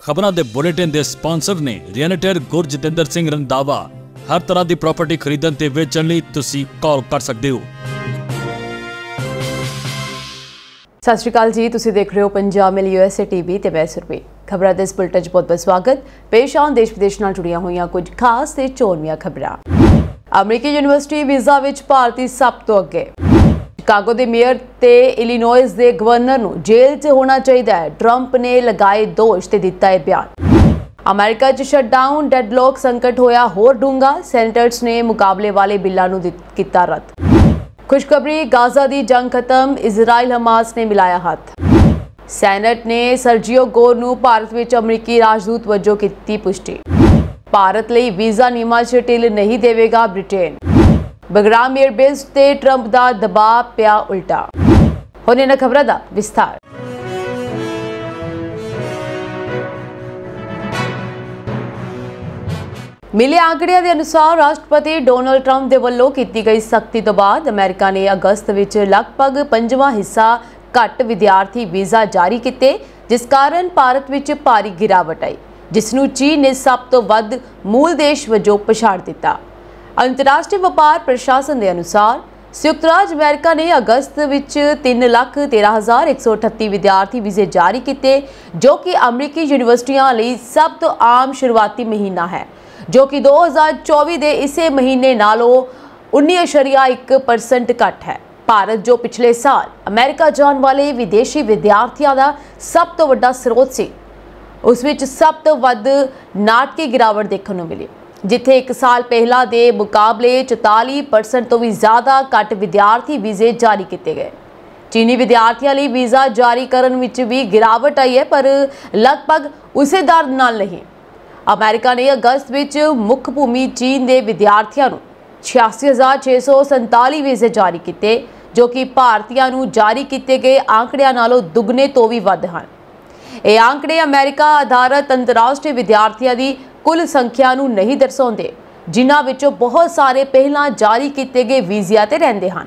खबरों के बुलेटिन के स्पॉन्सर ने रियल्टर गुरजतिंदर सिंह रंधावा। हर तरह की प्रॉपर्टी खरीदण ते वेचण लई तुसीं कॉल कर सकते हो। सत श्री अकाल जी, तुसीं देख रहे हो पंजाब मेल USA TV ते मैं सुरभि। खबरां दे इस बुलेटिन च बहुत बहुत स्वागत। पेश आउण देश विदेश नाल जुड़ियां होईयां कुछ खास ते चोणवीआं खबरां। अमरीकी यूनीवर्सिटी वीज़ा विच भारती सब तो अगे। शिकागो के मेयर ते इलिनॉइस के गवर्नर नूं जेल च होना चाहिए है। ट्रंप ने लगाए दोष ते दिता है बयान। अमेरिका च शटडाउन डेडलॉक संकट होया होर डूंगा। सैनेटर्स ने मुकाबले वाले बिल्लां नूं कीता रद्द। खुशखबरी, गाजा दी जंग खत्म, इजराइल हमास ने मिलाया हाथ। सैनेट ने सर्जियो गोर नूं भारत विच अमरीकी राजदूत वजों कीती पुष्टि। भारत लई वीज़ा नियमां च ढिल नहीं देवेगा ब्रिटेन। बगराम एयरबेस ते ट्रंप दा दबाव पिया उल्टा। हुण इन्हां खबरां दा विस्तार। मिले आंकड़ियां के अनुसार राष्ट्रपति डोनाल्ड ट्रंप के वल्लों की गई सख्ती तो बाद अमेरिका ने अगस्त विच लगभग 5वां हिस्सा घट विद्यार्थी वीज़ा जारी किए, जिस कारण भारत विच भारी गिरावट आई, जिसनूं चीन ने सब तो वध मूल देश वजों पछाड़ दिता। अंतरराष्ट्रीय व्यापार प्रशासन के अनुसार संयुक्त राज्य अमेरिका ने अगस्त विच 3,13,138 विद्यार्थी वीज़े जारी किए, जो कि अमरीकी यूनीवर्सिटियां लई सब तो आम शुरुआती महीना है, जो कि 2024 के इसे महीने नालों 19.1% घट है। भारत जो पिछले साल अमेरिका जाने वाले विदेशी विद्यार्थियों का सब तो वड्डा स्रोत सी, उस विच सब तो वध नाटकी गिरावट देखने को मिली, जिथे एक साल पहला दे मुकाबले 44% तो भी ज़्यादा घट विद्यार्थी वीज़े जारी किए गए। चीनी विद्यार्थियों लिए वीज़ा जारी करने विच भी गिरावट आई है, पर लगभग उसे दर नाल नहीं। अमेरिका ने अगस्त विच मुख भूमि चीन के विद्यार्थियों को 86,647 वीज़े जारी किए, जो कि भारतीयों को जारी किए गए आंकड़ियां नालों दुगने तो भी वध हैं। ये आंकड़े अमेरिका आधारित अंतरराष्ट्रीय विद्यार्थियों की कुल संख्या नूं नहीं दर्शाते, जिन्हां विचों बहुत सारे पहला जारी किए गए वीज़िया ते रहिंदे हन।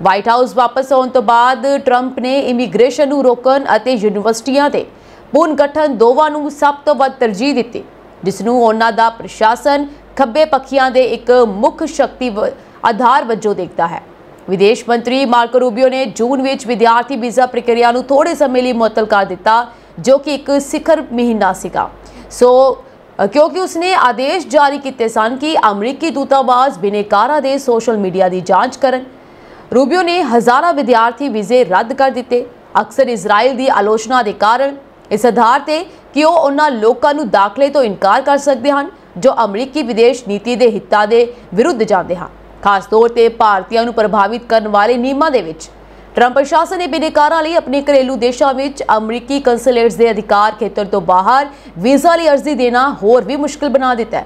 व्हाइट हाउस वापस आउण तो बाद ट्रंप ने इमीग्रेशन नूं रोकण अते यूनीवर्सिटियां ते पुन गठन दोवां नूं सब तो वध तरजीह दित्ती, जिसनूं उन्हां दा प्रशासन खब्बे पखियां दे एक मुख शक्ति आधार वजों देखता है। विदेश मंत्री मार्को रूबियो ने जून विच विद्यार्थी वीज़ा प्रक्रिया नूं थोड़े समय लई मुअत्तल कर दिता, जो कि एक सिखर महीना सीगा। क्योंकि उसने आदेश जारी किए सन कि अमरीकी दूतावास बिनेकारा दे सोशल मीडिया की जांच करन। रूबियो ने हज़ारां विद्यार्थी वीज़े रद्द कर दिते, अक्सर इजराइल की आलोचना के कारण, इस आधार पर कि वह उन्हां लोकां नूं दाखले तो इनकार कर सकते हैं जो अमरीकी विदेश नीति के हितां के विरुद्ध जाते हैं, खास तौर पर भारतीयों नूं प्रभावित करने वाले नियमां दे विच। ट्रंप प्रशासन ने बिनेकारा लिए अपने घरेलू देशों में अमरीकी कंसुलेट्स के अधिकार खेतर तो बाहर वीज़ा लिए अर्जी देना होर भी मुश्किल बना दिता है।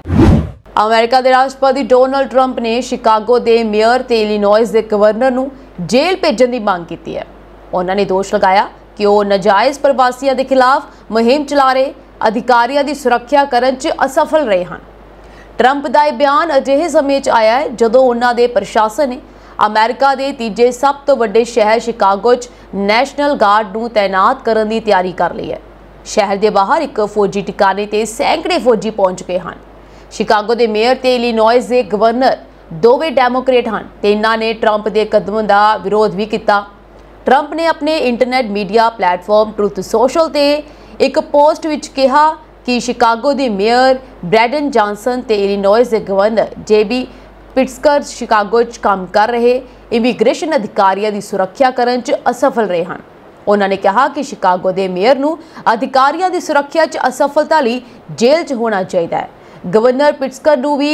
अमेरिका के राष्ट्रपति डोनाल्ड ट्रंप ने शिकागो के मेयर ते इलिनॉइस के गवर्नर नूं जेल भेजण की मांग की है। उन्होंने दोष लगाया कि वह नाजायज़ प्रवासियों के खिलाफ मुहिम चला रहे अधिकारियों की सुरक्षा करने च असफल रहे हैं। ट्रंप का यह बयान अजिहे समय आया है जदों उन्होंने प्रशासन ने अमेरिका के तीजे सब तो वड्डे शहर शिकागो च नैशनल गार्ड नूं तैनात करने की तैयारी कर ली है। शहर के बाहर एक फौजी ठिकाने ते सैकड़े फौजी पहुंच चुके हैं। शिकागो के मेयर ते इलिनॉइस के गवर्नर दोवें डेमोक्रेट हैं ते इन्हां ने ट्रंप के कदमों का विरोध भी किया। ट्रंप ने अपने internet media platform truth social ते एक पोस्ट विच कहा कि शिकागो के मेयर ब्रैडन जॉनसन ते इलिनॉइस के गवर्नर JB पिट्सकर शिकागो च काम कर रहे इमीग्रेशन अधिकारियों की सुरक्षा करने च असफल रहे हैं। उन्होंने कहा कि शिकागो के मेयर नूं अधिकारियों की सुरक्षा च असफलता लई जेल च होना चाहिए है। गवर्नर पिट्सकर नूं भी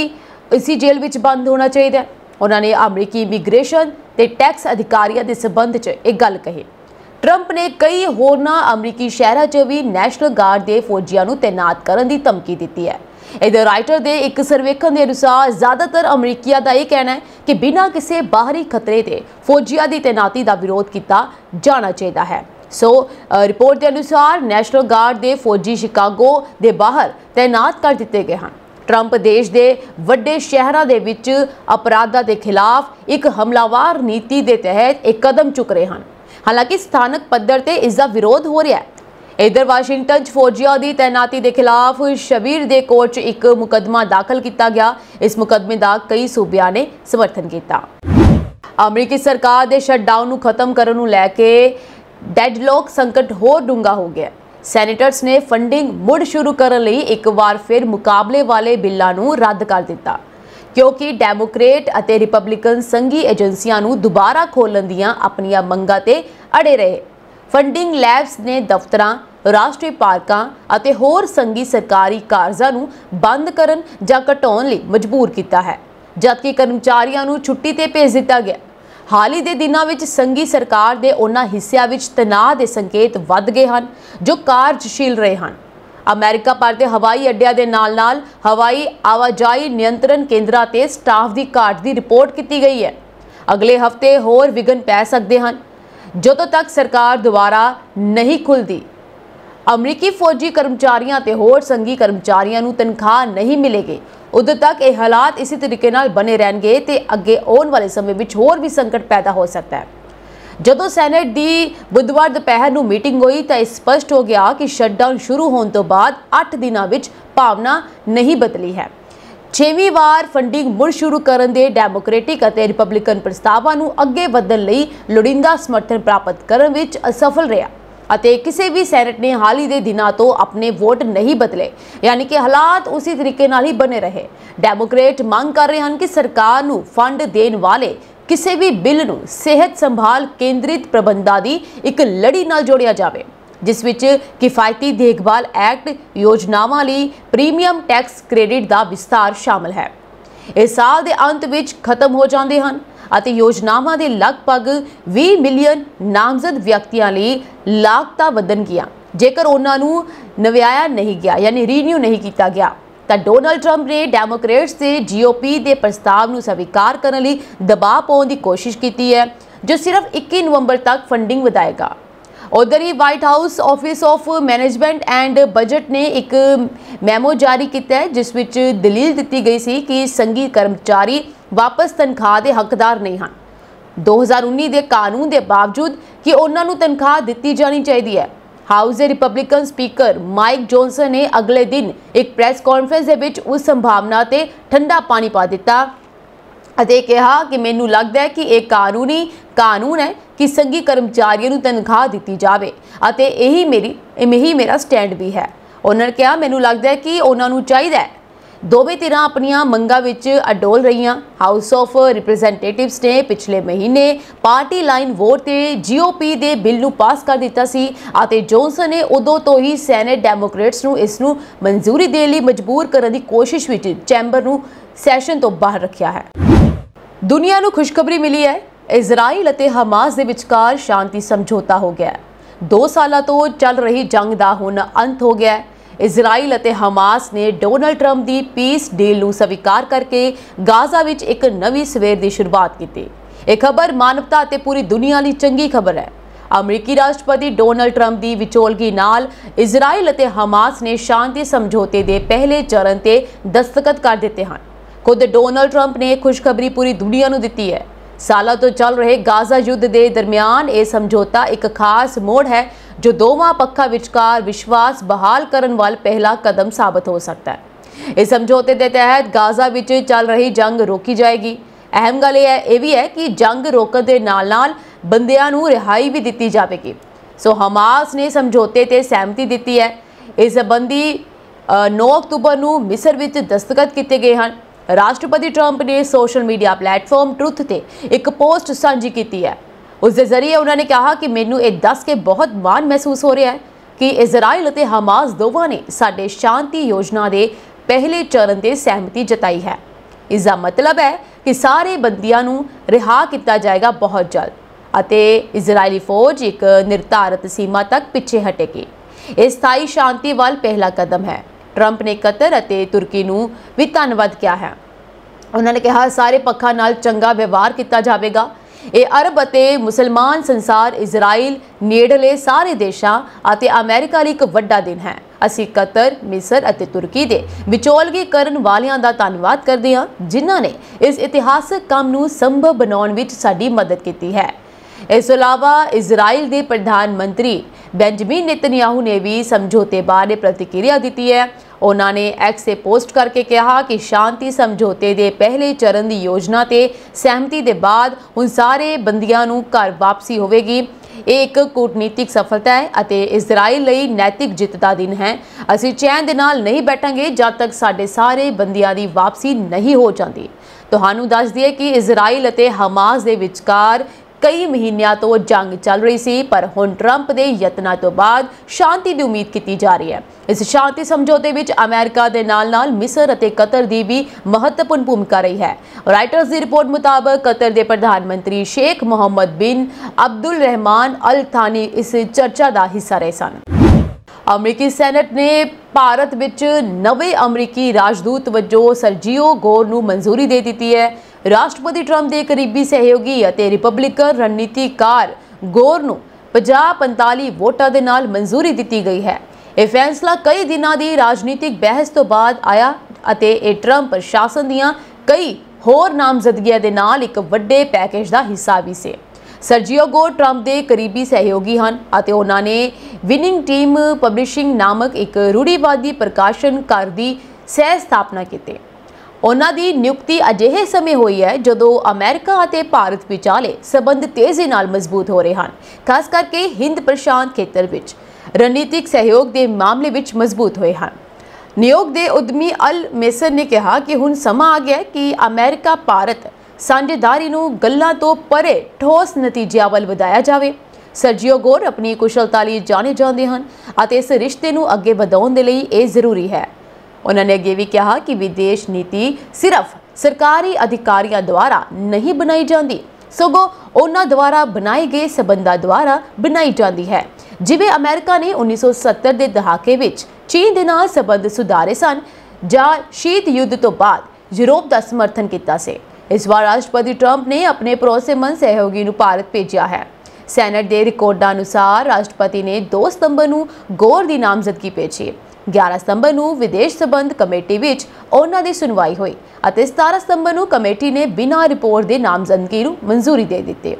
इसी जेल विच बंद होना चाहिए। उन्होंने अमरीकी इमीग्रेशन ते टैक्स अधिकारियों के संबंध च एक गल कही। ट्रंप ने कई होरनां अमरीकी शहरों च भी नैशनल गार्ड के फौजियों नूं तैनात करने की धमकी दी है। इधर राइटर के एक सर्वेखण के अनुसार ज़्यादातर अमरीकियों का यह कहना है कि बिना किसी बाहरी खतरे के फौजियों की तैनाती का विरोध किया जाना चाहिए है। रिपोर्ट के अनुसार नैशनल गार्ड के फौजी शिकागो के बाहर तैनात कर दिए गए हैं। ट्रंप देश के वड्डे शहरों के विच अपराधों के खिलाफ एक हमलावर नीति के तहत एक कदम चुक रहे हैं। हालांकि स्थानक पद्धर ते इसका विरोध हो रहा है। इधर वाशिंगटन फौजियों की तैनाती के खिलाफ शबीर के कोर्ट एक मुकदमा दाखिल किया गया। इस मुकदमे का कई सूबिया ने समर्थन किया। अमरीकी सरकार के शटडाउन को खत्म करने को लैके डेडलॉक संकट होर डूंगा हो गया। सैनेटर्स ने फंडिंग मुड़ शुरू करने लई एक बार फिर मुकाबले वाले बिलों को रद्द कर दिता, क्योंकि डेमोक्रेट और रिपब्लिकन संघी एजेंसियों को दोबारा खोलने दीआं अपनियां मंगां ते अड़े रहे। फंडिंग लैब्स ने दफ्तरां, राष्ट्रीय पार्कां और होर संघी सरकारी कारजां नूं बंद करन जां घटाउण लई मजबूर किया है, जबकि कर्मचारियों को छुट्टी ते भेज दिता गया। हाल ही के दिनों में संघी सरकार के उन्हां हिस्सिਆਂ ਵਿੱਚ तनाव के संकेत वध गए हैं जो कार्यशील रहे हैं। अमेरिका भर के हवाई अड्डियां के नाल-नाल हवाई आवाजाही नियंत्रण केंद्रां ते स्टाफ की घाट की रिपोर्ट की गई है। अगले हफ्ते होर विघन पै सकते हैं ਜਦੋਂ तक सरकार दोबारा नहीं खुलती। अमरीकी फौजी कर्मचारियों ते होर संघी कर्मचारियों को तनख्वाह नहीं मिलेगी, उदों तक ये हालात इसी तरीके नाल बने रहणगे ते अगे आने वाले समय में होर भी संकट पैदा हो सकता है। जदों सैनेट की बुधवार दोपहर को मीटिंग हुई तो स्पष्ट हो गया कि शटडाउन शुरू होने तो बाद 8 दिनों में भावना नहीं बदली है। 6वीं वार फंडिंग मुड़ शुरू करने दे डेमोक्रेटिक और रिपब्लिकन प्रस्तावां नूं अगे वधण लई लोड़ींदा समर्थन प्राप्त करने विच असफल रहा ਅਤੇ किसी भी सैनेट ने हाल ही के दिनों तो अपने वोट नहीं बदले, यानी कि हालात उसी तरीके नाल ही बने रहे। डेमोक्रेट मांग कर रहे हैं कि सरकार नूं फंड देने वाले किसी भी बिल नूं सेहत संभाल केंद्रित प्रबंधां दी एक लड़ी नाल जोड़िया जाए, जिस विच किफायती देखभाल एक्ट योजनावां लई प्रीमियम टैक्स क्रेडिट का विस्तार शामिल है। इस साल के अंत विच खत्म हो जाते हैं ਅਤੇ योजनावां ਦੇ लगभग 20 मिलियन नामजद व्यक्तियों ਲਈ ਲਾਗਤਾਂ ਵਧਣਗੀਆਂ जेकर उन्होंने नव्याया नहीं गया, यानी रीन्यू नहीं किया गया। तो डोनाल्ड ट्रंप ने डेमोक्रेट्स से GOP के प्रस्ताव को स्वीकार करने लिए दबाव पाने की कोशिश की है, जो सिर्फ 21 नवंबर तक फंडिंग वधाएगा। उधर ही White House office of management and budget ने एक मैमो जारी किया है, जिस विच दलील दी गई सी कि संघी कर्मचारी वापस तनख्वाह के हकदार नहीं हैं। 2019 के कानून के बावजूद कि उन्होंने तनख्वाह दी जानी चाहिए है। हाउस के रिपब्लिकन स्पीकर माइक जॉनसन ने अगले दिन एक प्रेस कॉन्फ्रेंस के विच उस संभावना ते ठंडा पानी पा दिता ਅਤੇ कहा कि मैनू लगता है कि एक कानून है कि संघी कर्मचारियों को तनख्वाह दी जाए ਅਤੇ यही मेरा स्टैंड भी है। उन्होंने कहा मैनू लगता है कि उन्होंने चाहिए दोवें धिरां अपनियां मंगां विच अडोल रहियां। हाउस ऑफ रिप्रैजेंटेटिव्स ने पिछले महीने पार्टी लाइन वोट ते GOP दे बिल नूं पास कर दिता सी ਅਤੇ जॉनसन ने उदों तो ही सैनेट डेमोक्रेट्स नूं इस नूं मंजूरी देण लई मजबूर करने की कोशिश विच चैंबर नूं सैशन तो बाहर रखिया है। दुनिया नूं खुशखबरी मिली है, इजराइल ਅਤੇ हमास ਦੇ ਵਿਚਕਾਰ शांति समझौता हो गया है। 2 साल तो चल रही जंग का हुण अंत हो गया है। इजराइल ਅਤੇ हमास ने डोनाल्ड ट्रंप की पीस डील ਨੂੰ स्वीकार करके गाजा विच एक नवी सवेर की शुरुआत की। यह खबर मानवता ਅਤੇ पूरी दुनिया ਲਈ चंगी खबर है। अमरीकी राष्ट्रपति डोनाल्ड ट्रंप की विचोलगी नाल इजराइल ਅਤੇ हमास ने शांति समझौते के पहले चरण ते दस्तखत कर दिते हैं। खुद डोनाल्ड ट्रंप ने खुशखबरी पूरी दुनिया को दी है। सालों तो चल रहे गाजा युद्ध के दरमियान यह समझौता एक खास मोड़ है, जो दोवां पक्षां विचकार विश्वास बहाल करने वाला पहला कदम साबित हो सकता है। इस समझौते के तहत गाजा विच चल रही जंग रोकी जाएगी। अहम गल यह भी है कि जंग रोकण दे नाल-नाल बंदियां नूं रिहाई भी दी जाएगी। सो हमास ने समझौते ते सहमति दी है। इस संबंधी 9 अक्तूबर नूं मिस्र विच दस्तखत किए गए हैं। राष्ट्रपति ट्रंप ने सोशल मीडिया प्लेटफॉर्म ट्रुथ ते एक पोस्ट साझी की है। उस दे जरिए उन्होंने कहा कि मैनू ये दस के बहुत मान महसूस हो रहा है कि इजराइल ਅਤੇ हमास दोवां ने साडे शांति योजना के पहले चरण से सहमति जताई है। इसका मतलब है कि सारे बंदियां नूं रिहा किया जाएगा बहुत जल्द ਅਤੇ इजरायली फौज एक निर्धारित सीमा तक पिछे हटेगी। यह स्थायी शांति वाल पहला कदम है। ट्रंप ने कतर ਅਤੇ तुर्की नूं भी धन्नवाद किया है। उन्होंने कहा सारे पक्षां नाल चंगा व्यवहार किया जाएगा। ये अरब ਅਤੇ मुसलमान संसार इजराइल नेड़ले सारे देशों ਅਤੇ अमेरिका ਲਈ एक ਵੱਡਾ दिन है। ਅਸੀਂ कतर मिस्र ਅਤੇ तुर्की के विचोलगी करन वालियां दा धन्नवाद करते हैं, जिन्हां ने इस इतिहासक काम नूं संभव बनाउण विच साडी मदद की है। इस अलावा इजराइल के प्रधानमंत्री ਬੈਂਜਮਿਨ ਨੇਤਨਯਾਹੂ ਨੇ ਵੀ ਸਮਝੌਤੇ ਬਾਰੇ ਪ੍ਰਤੀਕਿਰਿਆ ਦਿੱਤੀ ਹੈ। ਉਹਨਾਂ ਨੇ ਐਕਸ ਤੇ ਪੋਸਟ ਕਰਕੇ ਕਿਹਾ ਕਿ ਸ਼ਾਂਤੀ ਸਮਝੌਤੇ ਦੇ ਪਹਿਲੇ ਚਰਨ ਦੀ ਯੋਜਨਾ ਤੇ ਸਹਿਮਤੀ ਦੇ ਬਾਅਦ ਹੁਣ ਸਾਰੇ ਬੰਦੀਆਂ ਨੂੰ ਘਰ ਵਾਪਸੀ ਹੋਵੇਗੀ। ਇਹ ਇੱਕ ਕੂਟਨੀਤਿਕ ਸਫਲਤਾ ਹੈ ਅਤੇ ਇਜ਼ਰਾਈਲ ਲਈ ਨੈਤਿਕ ਜਿੱਤ ਦਾ ਦਿਨ ਹੈ। ਅਸੀਂ ਚੈਨ ਦੇ ਨਾਲ ਨਹੀਂ ਬੈਠਾਂਗੇ ਜਦ ਤੱਕ ਸਾਡੇ ਸਾਰੇ ਬੰਦੀਆਂ ਦੀ ਵਾਪਸੀ ਨਹੀਂ ਹੋ ਜਾਂਦੀ। ਤੁਹਾਨੂੰ ਦੱਸ ਦਈਏ ਕਿ ਇਜ਼ਰਾਈਲ ਅਤੇ ਹਮਾਸ ਦੇ ਵਿਚਕਾਰ ਕਈ ਮਹੀਨਿਆਂ ਤੋਂ ਜੰਗ ਚੱਲ ਰਹੀ ਸੀ, ਪਰ ਹੁਣ ਟਰੰਪ ਦੇ ਯਤਨਾਂ ਤੋਂ ਬਾਅਦ ਸ਼ਾਂਤੀ ਦੀ ਉਮੀਦ ਕੀਤੀ ਜਾ ਰਹੀ ਹੈ। ਇਸ ਸ਼ਾਂਤੀ ਸਮਝੌਤੇ ਵਿੱਚ ਅਮਰੀਕਾ ਦੇ ਨਾਲ-ਨਾਲ ਮਿਸਰ ਅਤੇ ਕਤਰ ਦੀ ਵੀ ਮਹੱਤਵਪੂਰਨ ਭੂਮਿਕਾ ਰਹੀ ਹੈ। ਰਾਇਟਰਸ ਦੀ ਰਿਪੋਰਟ ਮੁਤਾਬਕ ਕਤਰ ਦੇ ਪ੍ਰਧਾਨ ਮੰਤਰੀ ਸ਼ੇਖ ਮੁਹੰਮਦ ਬਿਨ ਅਬਦੁਲ ਰਹਿਮਾਨ ਅਲ ਥਾਨੀ ਇਸ ਚਰਚਾ ਦਾ ਹਿੱਸਾ ਰਹੇ ਸਨ। ਅਮਰੀਕੀ ਸੈਨੇਟ ਨੇ ਭਾਰਤ ਵਿੱਚ ਨਵੇਂ ਅਮਰੀਕੀ ਰਾਜਦੂਤ ਵਜੋਂ ਸਰਜੀਓ ਗੋਰ ਨੂੰ ਮਨਜ਼ੂਰੀ ਦੇ ਦਿੱਤੀ ਹੈ। ਰਾਸ਼ਟਰਪਤੀ ਟਰੰਪ ਦੇ ਕਰੀਬੀ ਸਹਿਯੋਗੀ ਅਤੇ ਰਿਪਬਲਿਕਨ ਰਣਨੀਤੀਕਾਰ ਗੋਰ ਨੂੰ 50-45 ਵੋਟਾਂ ਦੇ ਨਾਲ ਮਨਜ਼ੂਰੀ ਦਿੱਤੀ ਗਈ ਹੈ। ਇਹ ਫੈਸਲਾ ਕਈ ਦਿਨਾਂ ਦੀ ਰਾਜਨੀਤਿਕ ਬਹਿਸ ਤੋਂ ਬਾਅਦ ਆਇਆ ਅਤੇ ਇਹ ਟਰੰਪ ਪ੍ਰਸ਼ਾਸਨ ਦੀਆਂ ਕਈ ਹੋਰ ਨਾਮਜ਼ਦਗੀਆਂ ਦੇ ਨਾਲ ਇੱਕ ਵੱਡੇ ਪੈਕੇਜ ਦਾ ਹਿੱਸਾ ਵੀ ਸੀ। ਸਰਜੀਓ ਗੋਰ ਟਰੰਪ ਦੇ ਕਰੀਬੀ ਸਹਿਯੋਗੀ ਹਨ ਅਤੇ ਉਹਨਾਂ ਨੇ ਵਿਨਿੰਗ ਟੀਮ ਪਬਲਿਸ਼ਿੰਗ ਨਾਮਕ ਇੱਕ ਰੂੜੀਵਾਦੀ ਪ੍ਰਕਾਸ਼ਨ ਘਰ ਦੀ ਸਹਿ ਸਥਾਪਨਾ ਕੀਤੀ। ਉਹਨਾਂ ਦੀ ਨਿਯੁਕਤੀ ਅਜਿਹੇ ਸਮੇਂ ਹੋਈ ਹੈ ਜਦੋਂ ਅਮਰੀਕਾ ਅਤੇ ਭਾਰਤ ਵਿਚਾਲੇ ਸਬੰਧ ਤੇਜ਼ੀ ਨਾਲ ਮਜ਼ਬੂਤ ਹੋ ਰਹੇ ਹਨ, ਖਾਸ ਕਰਕੇ ਹਿੰਦ ਪ੍ਰਸ਼ਾਂਤ ਖੇਤਰ ਵਿੱਚ ਰਣਨੀਤਿਕ ਸਹਿਯੋਗ ਦੇ ਮਾਮਲੇ ਵਿੱਚ ਮਜ਼ਬੂਤ ਹੋਏ ਹਨ। ਨਿਊਯਾਰਕ ਦੇ ਉਦਮੀ ਅਲ ਮੇਸਨ ਨੇ ਕਿਹਾ ਕਿ ਹੁਣ ਸਮਾਂ ਆ ਗਿਆ ਹੈ ਕਿ ਅਮਰੀਕਾ ਭਾਰਤ ਸਾਂਝੇਦਾਰੀ ਨੂੰ ਗੱਲਾਂ ਤੋਂ ਪਰੇ ਠੋਸ ਨਤੀਜਿਆਂ ਵੱਲ ਵਧਾਇਆ ਜਾਵੇ। ਸਰਜੀਓ ਗੋਰ ਆਪਣੀ ਕੁਸ਼ਲਤਾ ਲਈ ਜਾਣੇ ਜਾਂਦੇ ਹਨ ਅਤੇ ਇਸ ਰਿਸ਼ਤੇ ਨੂੰ ਅੱਗੇ ਵਧਾਉਣ ਦੇ ਲਈ ਇਹ ਜ਼ਰੂਰੀ ਹੈ। ਉਹਨਾਂ ਨੇ ਅੱਗੇ ਵੀ ਕਿਹਾ ਕਿ ਵਿਦੇਸ਼ ਨੀਤੀ ਸਿਰਫ ਸਰਕਾਰੀ ਅਧਿਕਾਰੀਆਂ ਦੁਆਰਾ ਨਹੀਂ ਬਣਾਈ ਜਾਂਦੀ, ਸਗੋਂ ਉਹਨਾਂ ਦੁਆਰਾ ਬਣਾਏ ਗਏ ਸਬੰਧਾਂ ਦੁਆਰਾ ਬਣਾਈ ਜਾਂਦੀ ਹੈ। ਜਿਵੇਂ ਅਮਰੀਕਾ ਨੇ 1970 ਦੇ ਦਹਾਕੇ ਵਿੱਚ ਚੀਨ ਦੇ ਨਾਲ ਸਬੰਧ ਸੁਧਾਰੇ ਸਨ ਜਾਂ ਸ਼ੀਤ ਯੁੱਧ ਤੋਂ ਬਾਅਦ ਯੂਰਪ ਦਾ ਸਮਰਥਨ ਕੀਤਾ ਸੀ। ਇਸ ਵਾਰ ਰਾਸ਼ਟਰਪਤੀ ਟਰੰਪ ਨੇ ਆਪਣੇ ਭਰੋਸੇਮੰਦ ਸਹਿਯੋਗੀ ਨੂੰ ਭਾਰਤ ਭੇਜਿਆ ਹੈ। ਸੈਨੇਟ ਦੇ ਰਿਕਾਰਡਾਂ ਅਨੁਸਾਰ ਰਾਸ਼ਟਰਪਤੀ ਨੇ 2 ਸਤੰਬਰ ਨੂੰ ਗੋਰ ਦੀ ਨਾਮਜ਼ਦਗੀ ਭੇਜੀ। 11 ਸਤੰਬਰ ਨੂੰ ਵਿਦੇਸ਼ ਸੰਬੰਧ ਕਮੇਟੀ ਵਿੱਚ ਉਹਨਾਂ ਦੀ ਸੁਣਵਾਈ ਹੋਈ ਅਤੇ 17 ਸਤੰਬਰ ਨੂੰ ਕਮੇਟੀ ਨੇ ਬਿਨਾਂ ਰਿਪੋਰਟ ਦੇ ਨਾਮਜ਼ਦਗੀ ਨੂੰ ਮਨਜ਼ੂਰੀ ਦੇ ਦਿੱਤੀ।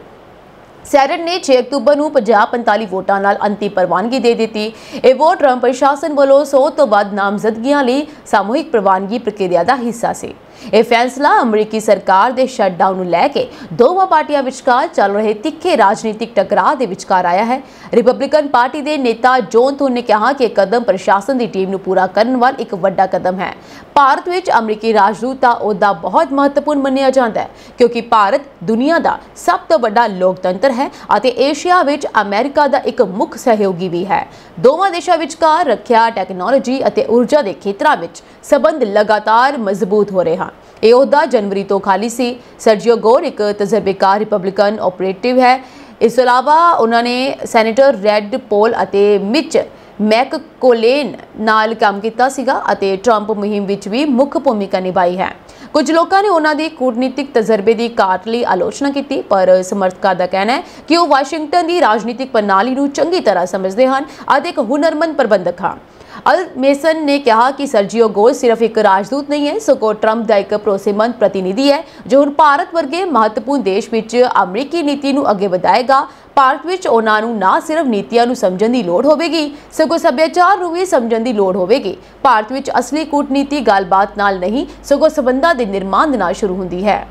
ਸੈਨੇਟ ਨੇ 6 ਅਕਤੂਬਰ ਨੂੰ 50-45 ਵੋਟਾਂ ਨਾਲ ਅੰਤਿਮ ਪ੍ਰਵਾਨਗੀ ਦੇ ਦਿੱਤੀ। ਇਹ ਵੋਟ ਟਰੰਪ ਪ੍ਰਸ਼ਾਸਨ ਵੱਲੋਂ 100 ਤੋਂ ਵੱਧ ਨਾਮਜ਼ਦਗੀਆਂ ਲਈ ਸਾਮੂਹਿਕ ਪ੍ਰਵਾਨਗੀ ਪ੍ਰਕਿਰਿਆ ਦਾ ਹਿੱਸਾ ਸੀ। ਇਹ ਫੈਸਲਾ ਅਮਰੀਕੀ ਸਰਕਾਰ ਦੇ ਸ਼ਟਡਾਊਨ ਨੂੰ ਲੈ ਕੇ ਦੋਵਾਂ ਪਾਰਟੀਆਂ ਵਿਚਕਾਰ ਚੱਲ ਰਹੇ ਤਿੱਖੇ ਰਾਜਨੀਤਿਕ ਟਕਰਾਅ ਦੇ ਵਿਚਕਾਰ ਆਇਆ ਹੈ। ਰਿਪਬਲਿਕਨ ਪਾਰਟੀ ਦੇ ਨੇਤਾ ਜੋਨ ਥੋਨ ਨੇ ਕਿਹਾ ਕਿ ਇਹ ਕਦਮ ਪ੍ਰਸ਼ਾਸਨ ਦੀ ਟੀਮ ਨੂੰ ਪੂਰਾ ਕਰਨ ਵੱਲ ਇੱਕ ਵੱਡਾ ਕਦਮ ਹੈ। ਭਾਰਤ ਵਿੱਚ ਅਮਰੀਕੀ ਰਾਜਦੂਤ ਦਾ ਅਹੁਦਾ ਬਹੁਤ ਮਹੱਤਵਪੂਰਨ ਮੰਨਿਆ ਜਾਂਦਾ ਹੈ ਕਿਉਂਕਿ ਭਾਰਤ ਦੁਨੀਆ ਦਾ ਸਭ ਤੋਂ ਵੱਡਾ ਲੋਕਤੰਤਰ ਹੈ ਅਤੇ ਏਸ਼ੀਆ ਵਿੱਚ ਅਮਰੀਕਾ ਦਾ ਇੱਕ ਮੁੱਖ ਸਹਿਯੋਗੀ ਵੀ ਹੈ। ਦੋਵਾਂ ਦੇਸ਼ਾਂ ਵਿਚਕਾਰ ਰੱਖਿਆ, ਟੈਕਨੋਲੋਜੀ ਅਤੇ ਊਰਜਾ ਦੇ ਖੇਤਰਾਂ ਵਿੱਚ ਸਬੰਧ ਲਗਾਤਾਰ ਮਜ਼ਬੂਤ ਹੋ ਰਹੇ ਹਨ। ਇਹ ਅਹੁਦਾ ਜਨਵਰੀ ਤੋਂ ਖਾਲੀ ਸੀ। ਸਰਜੀਓ ਗੋਰ ਇੱਕ ਤਜਰਬੇਕਾਰ ਰਿਪਬਲਿਕਨ ਆਪਰੇਟਿਵ ਹੈ। ਇਸ ਤੋਂ ਇਲਾਵਾ ਉਹਨਾਂ ਨੇ ਸੈਨੇਟਰ ਰੈਡ ਪੋਲ ਅਤੇ ਮਿਚ ਮੈਕਕੋਲੇਨ ਨਾਲ ਕੰਮ ਕੀਤਾ ਸੀਗਾ ਅਤੇ ਟਰੰਪ ਮੁਹਿੰਮ ਵਿੱਚ ਵੀ ਮੁੱਖ ਭੂਮਿਕਾ ਨਿਭਾਈ ਹੈ। ਕੁਝ ਲੋਕਾਂ ਨੇ ਉਹਨਾਂ ਦੀ ਕੂਟਨੀਤਿਕ ਤਜਰਬੇ ਦੀ ਘਾਟ ਲਈ ਆਲੋਚਨਾ ਕੀਤੀ, ਪਰ ਸਮਰਥਕਾਂ ਦਾ ਕਹਿਣਾ ਹੈ ਕਿ ਉਹ ਵਾਸ਼ਿੰਗਟਨ ਦੀ ਰਾਜਨੀਤਿਕ ਪ੍ਰਣਾਲੀ ਨੂੰ ਚੰਗੀ ਤਰ੍ਹਾਂ ਸਮਝਦੇ ਹਨ ਅਤੇ ਇੱਕ ਹੁਨਰਮੰਦ ਪ੍ਰਬੰਧਕ ਹਨ। ਅਲ ਮੇਸਨ ਨੇ ਕਿਹਾ ਕਿ ਸਰਜੀਓ ਗੋਰ ਸਿਰਫ ਇੱਕ ਰਾਜਦੂਤ ਨਹੀਂ ਹੈ, ਸਗੋਂ ਟਰੰਪ ਦਾ ਇੱਕ ਭਰੋਸੇਮੰਦ ਪ੍ਰਤੀਨਿਧੀ ਹੈ ਜੋ ਹੁਣ ਭਾਰਤ ਵਰਗੇ ਮਹੱਤਵਪੂਰਨ ਦੇਸ਼ ਵਿੱਚ ਅਮਰੀਕੀ ਨੀਤੀ ਨੂੰ ਅੱਗੇ ਵਧਾਏਗਾ। ਭਾਰਤ ਵਿੱਚ ਉਹਨਾਂ ਨੂੰ ਨਾ ਸਿਰਫ ਨੀਤੀਆਂ ਨੂੰ ਸਮਝਣ ਦੀ ਲੋੜ ਹੋਵੇਗੀ, ਸਗੋਂ ਸੱਭਿਆਚਾਰ ਨੂੰ ਵੀ ਸਮਝਣ ਦੀ ਲੋੜ ਹੋਵੇਗੀ। ਭਾਰਤ ਵਿੱਚ ਅਸਲੀ ਕੂਟਨੀਤੀ ਗੱਲਬਾਤ ਨਾਲ ਨਹੀਂ, ਸਗੋਂ ਸਬੰਧਾਂ ਦੇ ਨਿਰਮਾਣ ਦੇ ਨਾਲ ਸ਼ੁਰੂ ਹੁੰਦੀ ਹੈ।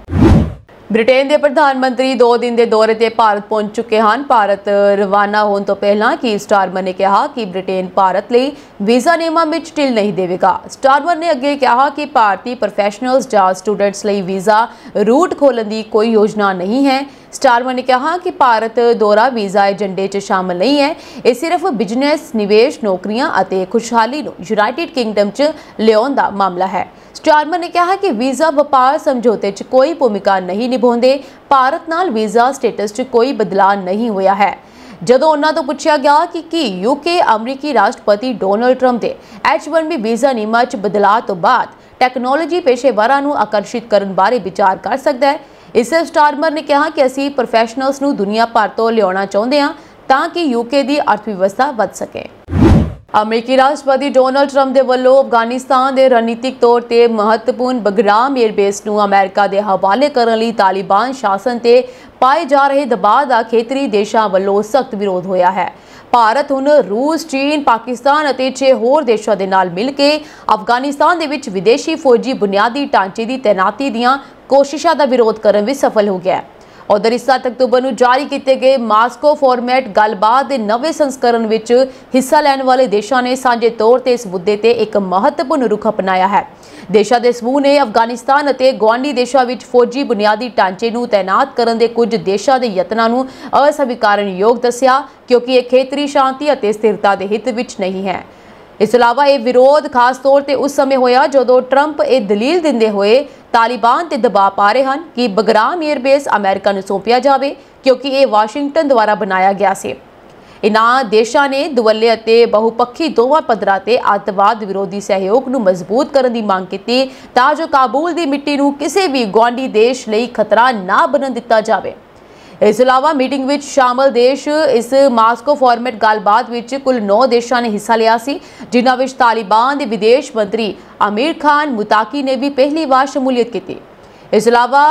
ਬ੍ਰਿਟੇਨ ਦੇ ਪ੍ਰਧਾਨ ਮੰਤਰੀ 2 ਦਿਨ ਦੇ ਦੌਰੇ ਤੇ ਭਾਰਤ ਪਹੁੰਚ ਚੁੱਕੇ ਹਨ। ਭਾਰਤ ਰਵਾਨਾ ਹੋਣ ਤੋਂ ਪਹਿਲਾਂ ਕੀਰ ਸਟਾਰਮਰ ਨੇ ਕਿਹਾ ਕਿ ਬ੍ਰਿਟੇਨ ਭਾਰਤ ਲਈ ਵੀਜ਼ਾ ਨਿਯਮਾਂ ਵਿੱਚ ਢਿੱਲ ਨਹੀਂ ਦੇਵੇਗਾ। ਸਟਾਰਮਰ ਨੇ ਅੱਗੇ ਕਿਹਾ ਕਿ ਭਾਰਤੀ ਪ੍ਰੋਫੈਸ਼ਨਲਜ਼ ਜਾਂ ਸਟੂਡੈਂਟਸ ਲਈ ਵੀਜ਼ਾ ਰੂਟ ਖੋਲ੍ਹਣ ਦੀ ਕੋਈ ਯੋਜਨਾ ਨਹੀਂ ਹੈ। ਸਟਾਰਮਰ ਨੇ ਕਿਹਾ ਕਿ ਭਾਰਤ ਦੌਰਾ ਵੀਜ਼ਾ ਏਜੰਡੇ 'ਚ ਸ਼ਾਮਲ ਨਹੀਂ ਹੈ। ਇਹ ਸਿਰਫ ਬਿਜ਼ਨਸ, ਨਿਵੇਸ਼, ਨੌਕਰੀਆਂ ਅਤੇ ਖੁਸ਼ਹਾਲੀ ਨੂੰ ਯੂਨਾਈਟਿਡ ਕਿੰਗਡਮ 'ਚ ਲਿਆਉਣ ਦਾ ਮਾਮਲਾ ਹੈ। ਸਟਾਰਮਰ ਨੇ ਕਿਹਾ ਕਿ ਵੀਜ਼ਾ ਵਪਾਰ ਸਮਝੌਤੇ 'ਚ ਕੋਈ ਭੂਮਿਕਾ ਨਹੀਂ ਨਿਭਾਉਂਦੇ। ਭਾਰਤ ਨਾਲ ਵੀਜ਼ਾ ਸਟੇਟਸ 'ਚ ਕੋਈ ਬਦਲਾਅ ਨਹੀਂ ਹੋਇਆ ਹੈ। ਜਦੋਂ ਉਹਨਾਂ ਤੋਂ ਪੁੱਛਿਆ ਗਿਆ ਕਿ ਕੀ ਯੂਕੇ ਅਮਰੀਕੀ ਰਾਸ਼ਟਰਪਤੀ ਡੋਨਲਡ ਟਰੰਪ ਦੇ H-1B ਵੀਜ਼ਾ ਨਿਯਮਾਂ 'ਚ ਬਦਲਾਅ ਤੋਂ ਬਾਅਦ ਟੈਕਨੋਲੋਜੀ ਪੇਸ਼ੇਵਰਾਂ ਨੂੰ ਆਕਰਸ਼ਿਤ ਕਰਨ ਬਾਰੇ ਵਿਚਾਰ ਕਰ ਸਕਦਾ ਹੈ। ਇਸ ਸਟਾਰਮਰ ਨੇ ਕਿਹਾ ਕਿ ਅਸੀਂ ਪ੍ਰੋਫੈਸ਼ਨਲਸ ਨੂੰ ਦੁਨੀਆ ਭਰ ਤੋਂ ਲਿਆਉਣਾ ਚਾਹੁੰਦੇ ਹਾਂ ਤਾਂ ਕਿ ਯੂਕੇ ਦੀ ਅਰਥਵਿਵਸਥਾ ਵੱਧ ਸਕੇ। ਅਮਰੀਕੀ ਰਾਸ਼ਟਰਪਤੀ ਡੋਨਲਡ ਟਰੰਪ ਦੇ ਵੱਲੋਂ ਅਫਗਾਨਿਸਤਾਨ ਦੇ ਰਣਨੀਤਿਕ ਤੌਰ ਤੇ ਮਹੱਤਵਪੂਰਨ ਬਗਰਾਮ ਏਅਰਬੇਸ ਨੂੰ ਅਮਰੀਕਾ ਦੇ ਹਵਾਲੇ ਕਰਨ ਲਈ ਤਾਲਿਬਾਨ ਸ਼ਾਸਨ ਤੇ ਪਾਏ ਜਾ ਰਹੇ ਦਬਾਅ ਦਾ ਖੇਤਰੀ ਦੇਸ਼ਾਂ ਵੱਲੋਂ ਸਖਤ ਵਿਰੋਧ ਹੋਇਆ ਹੈ। ਭਾਰਤ ਹੁਣ ਰੂਸ, ਚੀਨ, ਪਾਕਿਸਤਾਨ ਅਤੇ 6 ਹੋਰ ਦੇਸ਼ਾਂ ਦੇ ਨਾਲ ਮਿਲ ਕੇ ਅਫਗਾਨਿਸਤਾਨ ਦੇ ਵਿੱਚ ਵਿਦੇਸ਼ੀ ਫੌਜੀ ਬੁਨਿਆਦੀ ਢਾਂਚੇ ਦੀ ਤੈਨਾਤੀ ਦੀਆਂ ਕੋਸ਼ਿਸ਼ਾਂ ਦਾ ਵਿਰੋਧ ਕਰਨ ਵਿੱਚ ਸਫਲ ਹੋ ਗਿਆ ਹੈ। उधर इस 7 अक्तूबर ਨੂੰ ਜਾਰੀ ਕੀਤੇ ਗਏ ਮਾਸਕੋ ਫਾਰਮੈਟ ਗੱਲਬਾਤ ਦੇ ਨਵੇਂ ਸੰਸਕਰਣ ਵਿੱਚ ਹਿੱਸਾ ਲੈਣ ਵਾਲੇ ਦੇਸ਼ਾਂ ਨੇ ਸਾਂਝੇ ਤੌਰ ਤੇ ਇਸ ਮੁੱਦੇ ਤੇ ਇੱਕ ਮਹੱਤਵਪੂਰਨ ਰੁਖ ਅਪਣਾਇਆ ਹੈ। ਦੇਸ਼ਾਂ ਦੇ ਸਮੂਹ ਨੇ ਅਫਗਾਨਿਸਤਾਨ ਅਤੇ ਗੁਆਂਢੀ ਦੇਸ਼ਾਂ ਵਿੱਚ ਫੌਜੀ ਬੁਨਿਆਦੀ ਢਾਂਚੇ ਨੂੰ ਤੈਨਾਤ ਕਰਨ ਦੇ ਕੁਝ ਦੇਸ਼ਾਂ ਦੇ ਯਤਨਾਂ ਨੂੰ ਅਸਵੀਕਾਰਨਯੋਗ ਦੱਸਿਆ ਕਿਉਂਕਿ ਇਹ ਖੇਤਰੀ ਸ਼ਾਂਤੀ ਅਤੇ ਸਥਿਰਤਾ ਦੇ ਹਿੱਤ ਵਿੱਚ ਨਹੀਂ ਹੈ। ਇਸ ਇਲਾਵਾ ਇਹ ਵਿਰੋਧ ਖਾਸ ਤੌਰ ਤੇ ਉਸ ਸਮੇਂ ਹੋਇਆ ਜਦੋਂ ਟਰੰਪ ਇਹ ਦਲੀਲ ਦਿੰਦੇ ਹੋਏ ਤਾਲਿਬਾਨ ਤੇ ਦਬਾਅ ਪਾ ਰਹੇ ਹਨ ਕਿ ਬਗਰਾਮ 에ਅਰਬੇਸ ਅਮਰੀਕਾ ਨੂੰ ਸੌਂਪਿਆ ਜਾਵੇ ਕਿਉਂਕਿ ਇਹ ਵਾਸ਼ਿੰਗਟਨ ਦੁਆਰਾ ਬਣਾਇਆ ਗਿਆ ਸੀ। ਇਨ੍ਹਾਂ ਦੇਸ਼ਾਂ ਨੇ ਦੁਵੱਲੇ ਅਤੇ ਬਹੁਪੱਖੀ ਦੋਵਾਂ ਪੱਧਰਾਂ ਤੇ ਅੱਤਵਾਦ ਵਿਰੋਧੀ ਸਹਿਯੋਗ ਨੂੰ ਮਜ਼ਬੂਤ ਕਰਨ ਦੀ ਮੰਗ ਕੀਤੀ ਤਾਂ ਜੋ ਕਾਬੁਲ ਦੀ ਮਿੱਟੀ ਨੂੰ ਕਿਸੇ ਵੀ ਗੁਆਂਢੀ ਦੇਸ਼ ਲਈ ਖਤਰਾ ਨਾ ਬਣਨ ਦਿੱਤਾ ਜਾਵੇ। ਇਸ ਇਲਾਵਾ ਮੀਟਿੰਗ ਵਿੱਚ ਸ਼ਾਮਲ ਦੇਸ਼ ਇਸ ਮਾਸਕੋ ਫਾਰਮੈਟ ਗੱਲਬਾਤ ਵਿੱਚ ਕੁੱਲ 9 ਦੇਸ਼ਾਂ ਨੇ ਹਿੱਸਾ ਲਿਆ ਸੀ, ਜਿਨ੍ਹਾਂ ਵਿੱਚ ਤਾਲਿਬਾਨ ਦੇ ਵਿਦੇਸ਼ ਮੰਤਰੀ ਆਮਿਰ ਖਾਨ ਮੁਤਾਕੀ ਨੇ ਵੀ ਪਹਿਲੀ ਵਾਰ ਸ਼ਮੂਲੀਅਤ ਕੀਤੀ। ਇਸ ਇਲਾਵਾ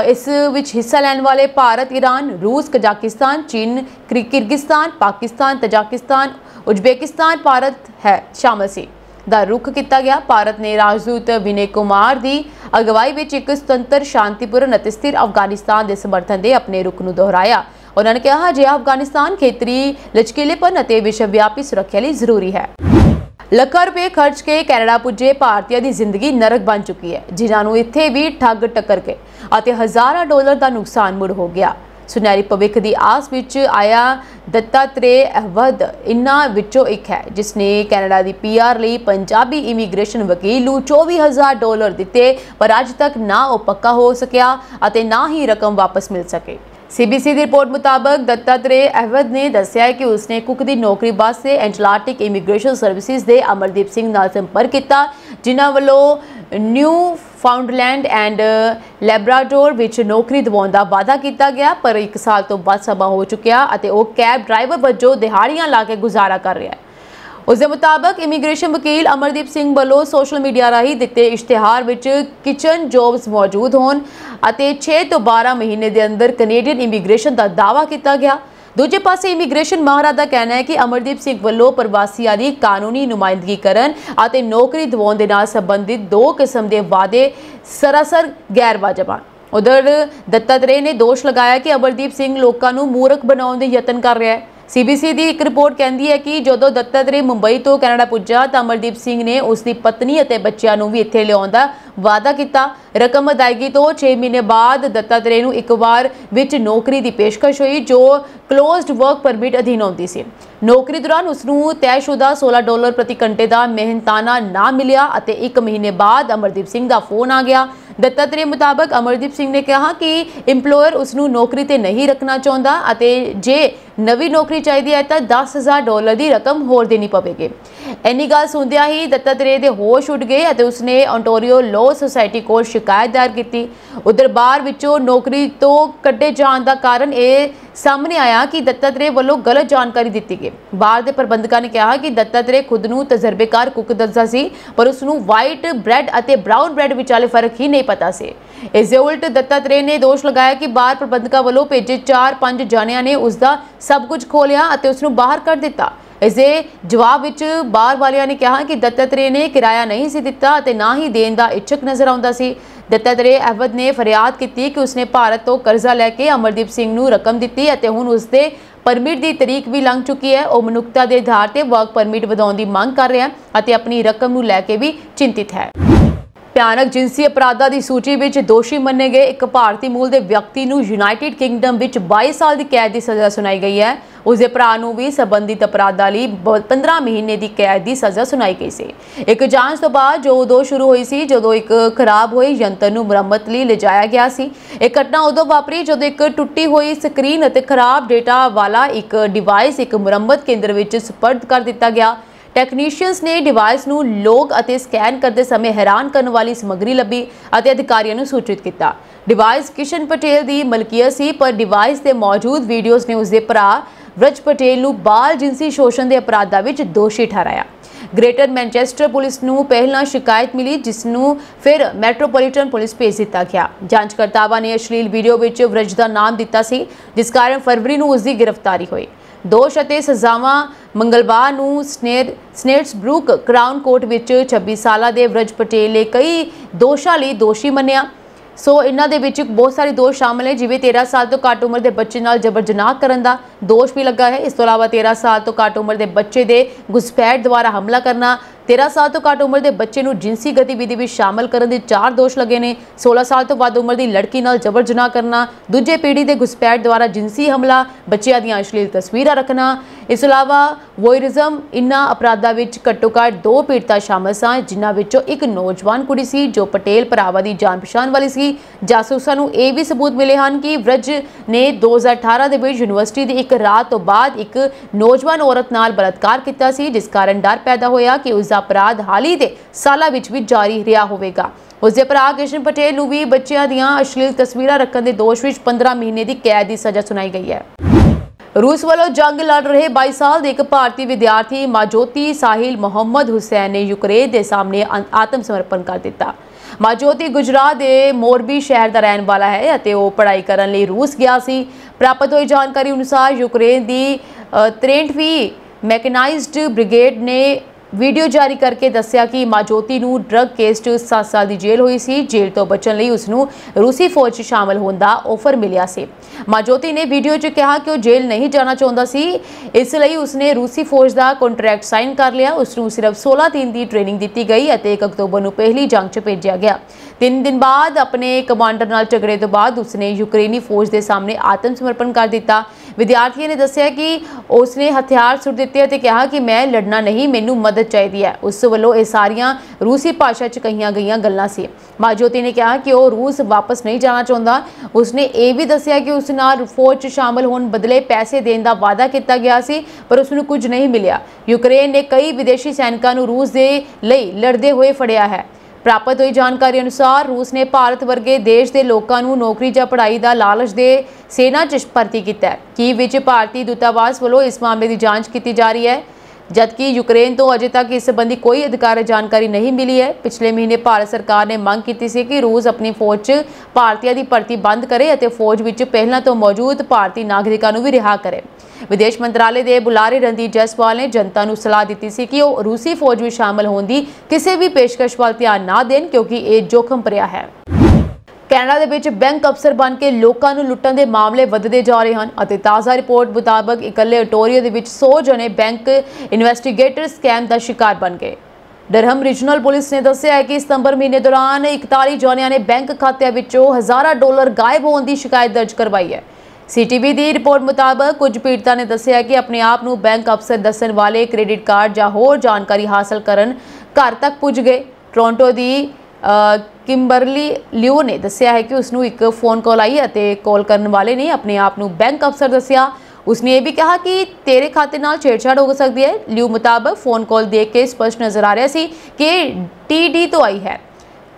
ਇਸ ਵਿੱਚ ਹਿੱਸਾ ਲੈਣ ਵਾਲੇ ਭਾਰਤ, ईरान, रूस, कजाकिस्तान, चीन, Kyrgyzstan, Pakistan, Tajikistan, Uzbekistan Bharat है शामिल सी ਦਾ ਰੁਖ ਕੀਤਾ ਗਿਆ। ਭਾਰਤ ਨੇ ਰਾਜਦੂਤ ਵਿਨੇ ਕੁਮਾਰ ਦੀ ਅਗਵਾਈ ਵਿੱਚ ਇੱਕ ਸੁਤੰਤਰ, ਸ਼ਾਂਤੀਪੂਰਨ ਅਤੇ ਸਥਿਰ ਅਫਗਾਨਿਸਤਾਨ ਦੇ ਸਮਰਥਨ ਦੇ ਆਪਣੇ ਰੁਖ ਨੂੰ ਦੁਹਰਾਇਆ। ਉਹਨਾਂ ਨੇ ਕਿਹਾ ਜੇ ਅਫਗਾਨਿਸਤਾਨ ਖੇਤਰੀ ਲਚਕੀਲੇਪਨ ਅਤੇ ਵਿਸ਼ਵਵਿਆਪੀ ਸੁਰੱਖਿਆ ਲਈ ਜ਼ਰੂਰੀ ਹੈ। ਲੱਖਾਂ ਰੁਪਏ ਖਰਚ ਕੇ ਕੈਨੇਡਾ ਪੁੱਜੇ ਭਾਰਤੀਆਂ ਦੀ ਜ਼ਿੰਦਗੀ ਨਰਕ ਬਣ ਚੁੱਕੀ ਹੈ, ਜਿਨ੍ਹਾਂ ਨੂੰ ਇੱਥੇ ਵੀ ਠੱਗ ਟੱਕਰ ਕੇ ਅਤੇ ਹਜ਼ਾਰਾਂ ਡਾਲਰ ਦਾ ਨੁਕਸਾਨ ਮੁੜ ਹੋ ਗਿਆ। ਸੁਨਹਿਰੀ ਭਵਿੱਖ ਦੀ ਆਸ ਵਿੱਚ ਆਇਆ ਦੱਤਾਤਰੇ ਅਹਿਮਦ ਇਨ੍ਹਾਂ ਵਿੱਚੋਂ ਇੱਕ ਹੈ, ਜਿਸ ਨੇ ਕੈਨੇਡਾ ਦੀ PR ਲਈ ਪੰਜਾਬੀ ਇਮੀਗ੍ਰੇਸ਼ਨ ਵਕੀਲ ਨੂੰ $24,000 ਦਿੱਤੇ, ਪਰ ਅੱਜ ਤੱਕ ਨਾ ਉਹ ਪੱਕਾ ਹੋ ਸਕਿਆ ਅਤੇ ਨਾ ਹੀ ਰਕਮ ਵਾਪਸ ਮਿਲ ਸਕੇ। CBC ਦੀ ਰਿਪੋਰਟ ਮੁਤਾਬਕ ਦੱਤਾਤਰੇ ਅਹਿਮਦ ਨੇ ਦੱਸਿਆ ਕਿ ਉਸਨੇ ਕੁੱਕ ਦੀ ਨੌਕਰੀ ਵਾਸਤੇ ਐਟਲਾਂਟਿਕ ਇਮੀਗ੍ਰੇਸ਼ਨ ਸਰਵਿਸਿਜ਼ ਦੇ ਅਮਰਦੀਪ ਸਿੰਘ ਨਾਲ ਸੰਪਰਕ ਕੀਤਾ, ਜਿਨ੍ਹਾਂ ਵੱਲੋਂ ਨਿਊ ਫਾਊਂਡਲੈਂਡ ਐਂਡ ਲੈਬਰਾਡੋਰ ਵਿੱਚ ਨੌਕਰੀ ਦਿਵਾਉਣ ਦਾ ਵਾਅਦਾ ਕੀਤਾ ਗਿਆ, ਪਰ 1 ਸਾਲ ਤੋਂ ਵੱਧ ਸਮਾਂ ਹੋ ਚੁੱਕਿਆ ਅਤੇ ਉਹ ਕੈਬ ਡਰਾਈਵਰ ਵਜੋਂ ਦਿਹਾੜੀਆਂ ਲਾ ਕੇ ਗੁਜ਼ਾਰਾ ਕਰ ਰਿਹਾ ਹੈ। ਉਸ ਦੇ ਮੁਤਾਬਕ ਇਮੀਗ੍ਰੇਸ਼ਨ ਵਕੀਲ ਅਮਰਦੀਪ ਸਿੰਘ ਵੱਲੋਂ ਸੋਸ਼ਲ ਮੀਡੀਆ ਰਾਹੀਂ ਦਿੱਤੇ ਇਸ਼ਤਿਹਾਰ ਵਿੱਚ ਕਿਚਨ ਜੌਬਸ ਮੌਜੂਦ ਹੋਣ ਅਤੇ 6 ਤੋਂ 12 ਮਹੀਨੇ ਦੇ ਅੰਦਰ ਕੈਨੇਡੀਅਨ ਇਮੀਗ੍ਰੇਸ਼ਨ ਦਾ ਦਾਅਵਾ ਕੀਤਾ ਗਿਆ। ਦੂਜੇ ਪਾਸੇ ਇਮੀਗ੍ਰੇਸ਼ਨ ਮਾਹਰਾਂ ਦਾ ਕਹਿਣਾ ਹੈ ਕਿ ਅਮਰਦੀਪ ਸਿੰਘ ਵੱਲੋਂ ਪ੍ਰਵਾਸੀਆਂ ਦੀ ਕਾਨੂੰਨੀ ਨੁਮਾਇੰਦਗੀ ਕਰਨ ਅਤੇ ਨੌਕਰੀ ਦਿਵਾਉਣ ਦੇ ਨਾਲ ਸੰਬੰਧਿਤ 2 ਕਿਸਮ ਦੇ ਵਾਅਦੇ ਸਰਾਸਰ ਗੈਰ ਵਾਜਬ ਹਨ। ਉਧਰ ਦੱਤਾਤਰੇ ਨੇ ਦੋਸ਼ ਲਗਾਇਆ ਕਿ ਅਮਰਦੀਪ ਸਿੰਘ ਲੋਕਾਂ ਨੂੰ ਮੂਰਖ ਬਣਾਉਣ ਦੇ ਯਤਨ ਕਰ ਰਿਹਾ ਹੈ। CBC ਦੀ ਇੱਕ ਰਿਪੋਰਟ ਕਹਿੰਦੀ ਹੈ ਕਿ ਜਦੋਂ ਦੱਤਾਤਰੇ ਮੁੰਬਈ ਤੋਂ ਕੈਨੇਡਾ ਪੁੱਜਾ ਤਾਂ ਅਮਰਦੀਪ ਸਿੰਘ ਨੇ ਉਸ ਦੀ ਪਤਨੀ ਅਤੇ ਬੱਚਿਆਂ ਨੂੰ ਵੀ ਇੱਥੇ ਲਿਆਉਣ ਦਾ ਵਾਅਦਾ ਕੀਤਾ। ਰਕਮ ਅਦਾਇਗੀ ਤੋਂ 6 ਮਹੀਨੇ ਬਾਅਦ ਦੱਤਾਤਰੇ ਨੂੰ ਇੱਕ ਵਾਰ ਵਿੱਚ ਨੌਕਰੀ ਦੀ ਪੇਸ਼ਕਸ਼ ਹੋਈ ਜੋ ਕਲੋਜ਼ਡ ਵਰਕ ਪਰਮਿਟ ਅਧੀਨ ਆਉਂਦੀ ਸੀ। ਨੌਕਰੀ ਦੌਰਾਨ ਉਸ ਨੂੰ ਤੈਅਸ਼ੁਦਾ $16 ਪ੍ਰਤੀ ਘੰਟੇ ਦਾ ਮਿਹਨਤਾਨਾ ਨਾ ਮਿਲਿਆ ਅਤੇ 1 ਮਹੀਨੇ ਬਾਅਦ ਅਮਰਦੀਪ ਸਿੰਘ ਦਾ ਫੋਨ ਆ ਗਿਆ। ਦੱਤਾਤਰੇ ਮੁਤਾਬਕ ਅਮਰਦੀਪ ਸਿੰਘ ਨੇ ਕਿਹਾ ਕਿ ਇੰਪਲੋਇਰ ਉਸ ਨੂੰ ਨੌਕਰੀ ਤੇ ਨਹੀਂ ਰੱਖਣਾ ਚਾਹੁੰਦਾ ਅਤੇ ਜੇ ਨਵੀਂ ਨੌਕਰੀ ਚਾਹੀਦੀ ਹੈ ਤਾਂ $10,000 ਦੀ ਰਕਮ ਹੋਰ ਦੇਣੀ ਪਵੇਗੀ। ਇੰਨੀ ਗੱਲ ਸੁਣਦਿਆਂ ਹੀ ਦੱਤਾਤਰੇ ਦੇ ਹੋਸ਼ ਉੱਡ ਗਏ ਅਤੇ ਉਸਨੇ ontario law society ਕੋਲ ਸ਼ਿਕਾਇਤ ਦਾਇਰ ਕੀਤੀ। ਉਧਰ ਬਾਹਰ ਵਿੱਚੋਂ ਨੌਕਰੀ ਤੋਂ ਕੱਢੇ ਜਾਣ ਦਾ ਕਾਰਨ ਇਹ ਸਾਹਮਣੇ ਆਇਆ ਕਿ ਦੱਤਾਤਰੇ ਵੱਲੋਂ ਗਲਤ ਜਾਣਕਾਰੀ ਦਿੱਤੀ ਗਈ। ਬਾਹਰ ਦੇ ਪ੍ਰਬੰਧਕਾਂ ਨੇ ਕਿਹਾ ਕਿ ਦੱਤਾਤਰੇ ਖੁਦ ਨੂੰ ਤਜਰਬੇਕਾਰ ਕੁੱਕ ਦੱਸਦਾ ਸੀ, ਪਰ ਉਸ ਨੂੰ ਵਾਈਟ ਬ੍ਰੈਡ ਅਤੇ ਬ੍ਰਾਊਨ ਬ੍ਰੈਡ ਵਿਚਾਲੇ ਫਰਕ ਹੀ ਨਹੀਂ ਪਤਾ ਸੀ। ਇਸ ਦੇ ਉਲਟ ਦੱਤਾਤਰੇ ਨੇ ਦੋਸ਼ ਲਗਾਇਆ ਕਿ ਬਾਹਰ ਪ੍ਰਬੰਧਕਾਂ ਵੱਲੋਂ ਭੇਜੇ 4-5 ਜਾਣਿਆਂ ਨੇ ਉਸ ਦਾ ਸਭ ਕੁਝ ਖੋਹ ਲਿਆ ਅਤੇ ਉਸ ਨੂੰ ਬਾਹਰ ਕੱਢ ਦਿੱਤਾ। ਇਸ ਦੇ ਜਵਾਬ ਵਿੱਚ ਬਾਹਰ ਵਾਲਿਆਂ ਨੇ ਕਿਹਾ ਕਿ ਦੱਤਾਤਰੇ ਨੇ ਕਿਰਾਇਆ ਨਹੀਂ ਸੀ ਦਿੱਤਾ ਅਤੇ ਨਾ ਹੀ ਦੇਣ ਦਾ ਇੱਛੁਕ ਨਜ਼ਰ ਆਉਂਦਾ ਸੀ। ਦੱਤਾਤਰੇ ਅਹਿਮਦ ਨੇ ਫਰਿਆਦ ਕੀਤੀ ਕਿ ਉਸਨੇ ਭਾਰਤ ਤੋਂ ਕਰਜ਼ਾ ਲੈ ਕੇ ਅਮਰਦੀਪ ਸਿੰਘ ਨੂੰ ਰਕਮ ਦਿੱਤੀ ਅਤੇ ਹੁਣ ਉਸ ਦੇ ਪਰਮਿਟ ਦੀ ਤਰੀਕ ਵੀ ਲੰਘ ਚੁੱਕੀ ਹੈ। ਉਹ ਮਨੁੱਖਤਾ ਦੇ ਆਧਾਰ ਤੇ ਵਰਕ ਪਰਮਿਟ ਵਧਾਉਣ ਦੀ ਮੰਗ ਕਰ ਰਿਹਾ ਅਤੇ ਆਪਣੀ ਰਕਮ ਨੂੰ ਲੈ ਕੇ ਵੀ ਚਿੰਤਿਤ ਹੈ। ਭਿਆਨਕ ਜਿਨਸੀ ਅਪਰਾਧਾਂ ਦੀ ਸੂਚੀ ਵਿੱਚ ਦੋਸ਼ੀ ਮੰਨੇ ਗਏ ਇੱਕ ਭਾਰਤੀ ਮੂਲ ਦੇ ਵਿਅਕਤੀ ਨੂੰ ਯੂਨਾਈਟਿਡ ਕਿੰਗਡਮ ਵਿੱਚ 22 ਸਾਲ ਦੀ ਕੈਦ ਦੀ ਸਜ਼ਾ ਸੁਣਾਈ ਗਈ ਹੈ। ਉਸ ਦੇ ਭਰਾ ਨੂੰ ਵੀ ਸੰਬੰਧਿਤ ਅਪਰਾਧਾਂ ਲਈ 15 ਮਹੀਨੇ ਦੀ ਕੈਦ ਦੀ ਸਜ਼ਾ ਸੁਣਾਈ ਗਈ ਸੀ। ਇੱਕ ਜਾਂਚ ਤੋਂ ਬਾਅਦ ਜੋ ਉਦੋਂ ਸ਼ੁਰੂ ਹੋਈ ਸੀ ਜਦੋਂ ਇੱਕ ਖਰਾਬ ਹੋਏ ਯੰਤਰ ਨੂੰ ਮੁਰੰਮਤ ਲਈ ਲਿਜਾਇਆ ਗਿਆ ਸੀ। ਇਹ ਘਟਨਾ ਉਦੋਂ ਵਾਪਰੀ ਜਦੋਂ ਇੱਕ ਟੁੱਟੀ ਹੋਈ ਸਕਰੀਨ ਅਤੇ ਖਰਾਬ ਡੇਟਾ ਵਾਲਾ ਇੱਕ ਡਿਵਾਈਸ ਇੱਕ ਮੁਰੰਮਤ ਕੇਂਦਰ ਵਿੱਚ ਸਪੁਰਦ ਕਰ ਦਿੱਤਾ ਗਿਆ। ਟੈਕਨੀਸ਼ੀਅਨਸ ਨੇ ਡਿਵਾਈਸ ਨੂੰ ਲੋਕ ਅਤੇ ਸਕੈਨ ਕਰਦੇ ਸਮੇਂ ਹੈਰਾਨ ਕਰਨ ਵਾਲੀ ਸਮੱਗਰੀ ਲੱਭੀ ਅਤੇ ਅਧਿਕਾਰੀਆਂ ਨੂੰ ਸੂਚਿਤ ਕੀਤਾ। ਡਿਵਾਈਸ ਕਿਸ਼ਨ ਪਟੇਲ ਦੀ ਮਲਕੀਅਤ ਸੀ, ਪਰ ਡਿਵਾਈਸ ਦੇ ਮੌਜੂਦ ਵੀਡੀਓਜ਼ ਨੇ ਉਸ ਦੇ ਭਰਾ ਵ੍ਰਜ ਪਟੇਲ ਨੂੰ ਬਾਲ ਜਿਨਸੀ ਸ਼ੋਸ਼ਣ ਦੇ ਅਪਰਾਧਾਂ ਵਿੱਚ ਦੋਸ਼ੀ ਠਹਿਰਾਇਆ। ਗ੍ਰੇਟਰ ਮੈਨਚੈਸਟਰ ਪੁਲਿਸ ਨੂੰ ਪਹਿਲਾਂ ਸ਼ਿਕਾਇਤ ਮਿਲੀ, ਜਿਸ ਨੂੰ ਫਿਰ ਮੈਟਰੋਪੋਲੀਟਨ ਪੁਲਿਸ ਭੇਜ ਦਿੱਤਾ ਗਿਆ। ਜਾਂਚਕਰਤਾਵਾਂ ਨੇ ਅਸ਼ਲੀਲ ਵੀਡੀਓ ਵਿੱਚ ਵ੍ਰਜ ਦਾ ਨਾਮ ਦਿੱਤਾ ਸੀ, ਜਿਸ ਕਾਰਨ ਫਰਵਰੀ ਨੂੰ ਉਸ ਦੀ ਗ੍ਰਿਫਤਾਰੀ ਹੋਈ। ਦੋਸ਼ ਅਤੇ ਸਜ਼ਾਵਾਂ ਮੰਗਲਵਾਰ ਨੂੰ ਸਨੇਟਸਬਰੁਕ ਕਰਾਊਨ ਕੋਰਟ ਵਿੱਚ 26 ਸਾਲਾਂ ਦੇ ਵਿਰਜ ਪਟੇਲ ਨੇ ਕਈ ਦੋਸ਼ਾਂ ਲਈ ਦੋਸ਼ੀ ਮੰਨਿਆ। ਸੋ ਇਹਨਾਂ ਦੇ ਵਿੱਚ ਬਹੁਤ ਸਾਰੇ ਦੋਸ਼ ਸ਼ਾਮਲ ਹੈ, ਜਿਵੇਂ 13 ਸਾਲ ਤੋਂ ਘੱਟ ਉਮਰ ਦੇ ਬੱਚੇ ਨਾਲ ਜਬਰ ਜਨਾਹ ਕਰਨ ਦਾ ਦੋਸ਼ ਵੀ ਲੱਗਾ ਹੈ। ਇਸ ਤੋਂ ਇਲਾਵਾ 13 ਸਾਲ ਤੋਂ ਘੱਟ ਉਮਰ ਦੇ ਬੱਚੇ ਦੇ ਘੁਸਪੈਠ ਦੁਆਰਾ ਹਮਲਾ ਕਰਨਾ, 13 ਸਾਲ ਤੋਂ ਘੱਟ ਉਮਰ ਦੇ ਬੱਚੇ ਨੂੰ ਜਿੰਸੀ ਗਤੀਵਿਧੀ ਵਿੱਚ ਸ਼ਾਮਲ ਕਰਨ ਦੇ 4 ਦੋਸ਼ ਲੱਗੇ ਨੇ। 16 ਸਾਲ ਤੋਂ ਵੱਧ ਉਮਰ ਦੀ ਲੜਕੀ ਨਾਲ ਜਬਰ ਜਨਾਹ ਕਰਨਾ, ਦੂਜੇ ਪੀੜ੍ਹੀ ਦੇ ਘੁਸਪੈਠ ਦੁਆਰਾ ਜਿੰਸੀ ਹਮਲਾ, ਬੱਚਿਆਂ ਦੀਆਂ ਅਸ਼ਲੀਲ ਤਸਵੀਰਾਂ ਰੱਖਣਾ। ਇਸ ਤੋਂ ਇਲਾਵਾ ਵੋਇਰਿਜ਼ਮ, ਇਨ੍ਹਾਂ ਅਪਰਾਧਾਂ ਵਿੱਚ ਘੱਟੋ ਘੱਟ 2 ਪੀੜਤਾਂ ਸ਼ਾਮਲ ਸਨ, ਜਿਨ੍ਹਾਂ ਵਿੱਚੋਂ ਇੱਕ ਨੌਜਵਾਨ ਕੁੜੀ ਸੀ ਜੋ ਪਟੇਲ ਭਰਾਵਾਂ ਦੀ ਜਾਣ ਪਛਾਣ ਵਾਲੀ ਸੀ। ਜਾਸੂਸਾਂ ਨੂੰ ਇਹ ਵੀ ਸਬੂਤ ਮਿਲੇ ਹਨ ਕਿ ਵਿਰਜ ਨੇ 2018 ਦੇ ਵਿੱਚ ਯੂਨੀਵਰਸਿਟੀ ਦੀ ਇੱਕ ਰਾਤ ਤੋਂ ਬਾਅਦ ਇੱਕ ਨੌਜਵਾਨ ਔਰਤ ਨਾਲ ਬਲਾਤਕਾਰ ਕੀਤਾ ਸੀ, ਜਿਸ ਕਾਰਨ ਡਰ ਪੈਦਾ ਹੋਇਆ ਕਿ ਉਸ ਦਾ ਅਪਰਾਧ ਹਾਲ ਹੀ ਦੇ ਸਾਲਾਂ ਵਿੱਚ ਵੀ ਜਾਰੀ ਰਿਹਾ ਹੋਵੇਗਾ। ਉਸਦੇ ਭਰਾ ਕ੍ਰਿਸ਼ਨ ਪਟੇਲ ਨੂੰ ਵੀ ਬੱਚਿਆਂ ਦੀਆਂ ਅਸ਼ਲੀਲ ਤਸਵੀਰਾਂ ਰੱਖਣ ਦੇ ਦੋਸ਼ ਵਿੱਚ 15 ਮਹੀਨੇ ਦੀ ਕੈਦ ਦੀ ਸਜ਼ਾ ਸੁਣਾਈ ਗਈ ਹੈ। रूस वालों जंग लड़ रहे 22 साल के एक भारतीय विद्यार्थी माजोती साहिल मोहम्मद हुसैन ने यूक्रेन के सामने आत्मसमर्पण कर दिता। माजोती गुजरात के मोरबी शहर का रहने वाला है और वो पढ़ाई करने लिए रूस गया सी। प्राप्त हुई जानकारी अनुसार यूक्रेन की 63वीं मैकेनाइज्ड ब्रिगेड ने वीडियो जारी करके दस्सिया कि माजोती नूं ड्रग केस 7 साल की जेल हुई सी। जेल तो बचन लई उसनूं रूसी फौज 'ਚ शामिल होने का ऑफर मिलिया सी। माजोती ने वीडियो 'ਚ कहा कि वह जेल नहीं जाना चाहता सी, इसलिए उसने रूसी फौज का कॉन्ट्रैक्ट साइन कर लिया। उसनूं सिर्फ 16 दिन की ट्रेनिंग दी गई और 1 अक्तूबर को पहली जंग 'ਚ भेजा गया। 3 दिन बाद अपने कमांडर नाल झगड़े तो बाद उसने यूक्रेनी फौज के सामने आत्मसमर्पण कर दिता। विद्यार्थी ने दस्सिया कि उसने हथियार सुट दिते और कहा कि मैं लड़ना नहीं, मैनू मदद चाहिए है। उस वालों ये सारिया रूसी भाषा 'ਚ कही गई गल्लां सी। माजोती ने कहा कि वह रूस वापस नहीं जाना चाहता। उसने ये भी दस्सिया कि उस नाल फौज 'ਚ शामिल होने बदले पैसे देने का वादा किया गया सी, पर उसनूं कुछ नहीं मिलिया। यूक्रेन ने कई विदेशी सैनिकों नूं रूस के लिए लड़ते हुए फड़िया है। प्राप्त हुई जानकारी अनुसार रूस ने भारत वर्गे देश के लोगों को नौकरी या पढ़ाई का लालच दे सेना 'ਚ भर्ती किया है। कीव विच भारतीय दूतावास वालों इस मामले की जांच की जा रही है, जबकि यूक्रेन तो अजे तक इस संबंधी कोई अधिकारिक जानकारी नहीं मिली है। पिछले महीने भारत सरकार ने मांग की सी कि रूस अपनी फौज 'ਚ भारतीयों की भर्ती बंद करे और फौज विच पहलां तो मौजूद भारतीय नागरिकों को भी रिहा करे। विदेश मंत्रालय के बुलारे रणदीप जायसवाल ने जनता को सलाह दी सी कि वह रूसी फौज में शामिल होने की किसी भी पेशकश वाल ध्यान ना देन, क्योंकि ये जोखिम भरिया है। कैनेडा दे विच बैंक अफसर बन के लोगों को लुट्टण के मामले वधदे जा रहे हैं। ताज़ा रिपोर्ट मुताबक इकल्ले ओटोरियो दे विच 100 जने बैंक इन्वेस्टिगेटर स्कैम का शिकार बन गए। डरहम रीजनल पुलिस ने दस्सिया है कि सितंबर महीने दौरान 41 जनियां ने बैंक खात्यां विचों हज़ारां डॉलर गायब होने की शिकायत दर्ज करवाई है। सीटीवी की रिपोर्ट मुताबक कुछ पीड़िता ने दस्सिया कि अपने आप को बैंक अफसर दस्सण वाले क्रेडिट कार्ड या होर जानकारी हासिल करन घर तक पुज गए। टोरंटो की किम्बरली लियो ने दस्सिया है कि उसनूं एक फोन कॉल आई और कॉल करने वाले ने अपने आप को बैंक अफसर दस्सिया। उसने ये भी कहा कि तेरे खाते नाल छेड़छाड़ हो सकती है। लियो मुताबक फोन कॉल देख के स्पष्ट नजर आ रहा सी कि टीडी तो आई है।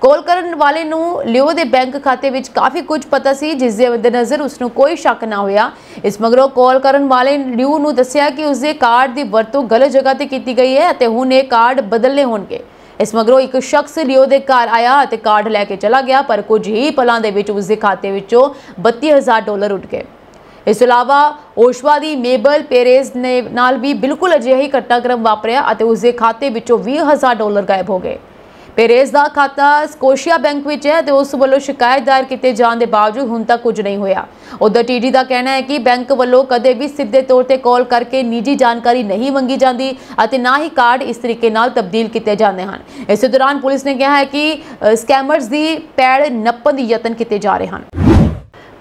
कॉल करने वाले नूं लियो दे बैंक खाते विच काफ़ी कुछ पता सी, जिस दे मद्देनज़र उसनूं कोई शक ना होया। इस मगरों कॉल करने वाले लियो नूं दस्सिया कि उसके कार्ड की वरतों गलत जगह ते कीती गई है और हुण ये कार्ड बदलने होणगे। इस मगरों एक शख्स लियो दे घर आया और कार्ड लैके चला गया, पर कुछ ही पलों दे विच उसके खाते विचों 32,000 डॉलर उठ गए। इस अलावा ओशवा की मेबल पेरेज ने नाल भी बिल्कुल अजिही घटनाक्रम वापरिया और उसके खाते विचों 20,000 डॉलर गायब हो गए। पेरेज का खाता स्कोशिया बैंक में है तो उस वालों शिकायत दायर किए जाने के बावजूद हुण तक कुछ नहीं होया। उधर टीडी का कहना है कि बैंक वालों कदे भी सीधे तौर पर कॉल करके निजी जानकारी नहीं मंगी जाती और ना ही कार्ड इस तरीके नाल तब्दील किए जाते हैं। इस दौरान पुलिस ने कहा है कि स्कैमर्स की पैड़ नप्पण के यतन किए जा रहे हैं।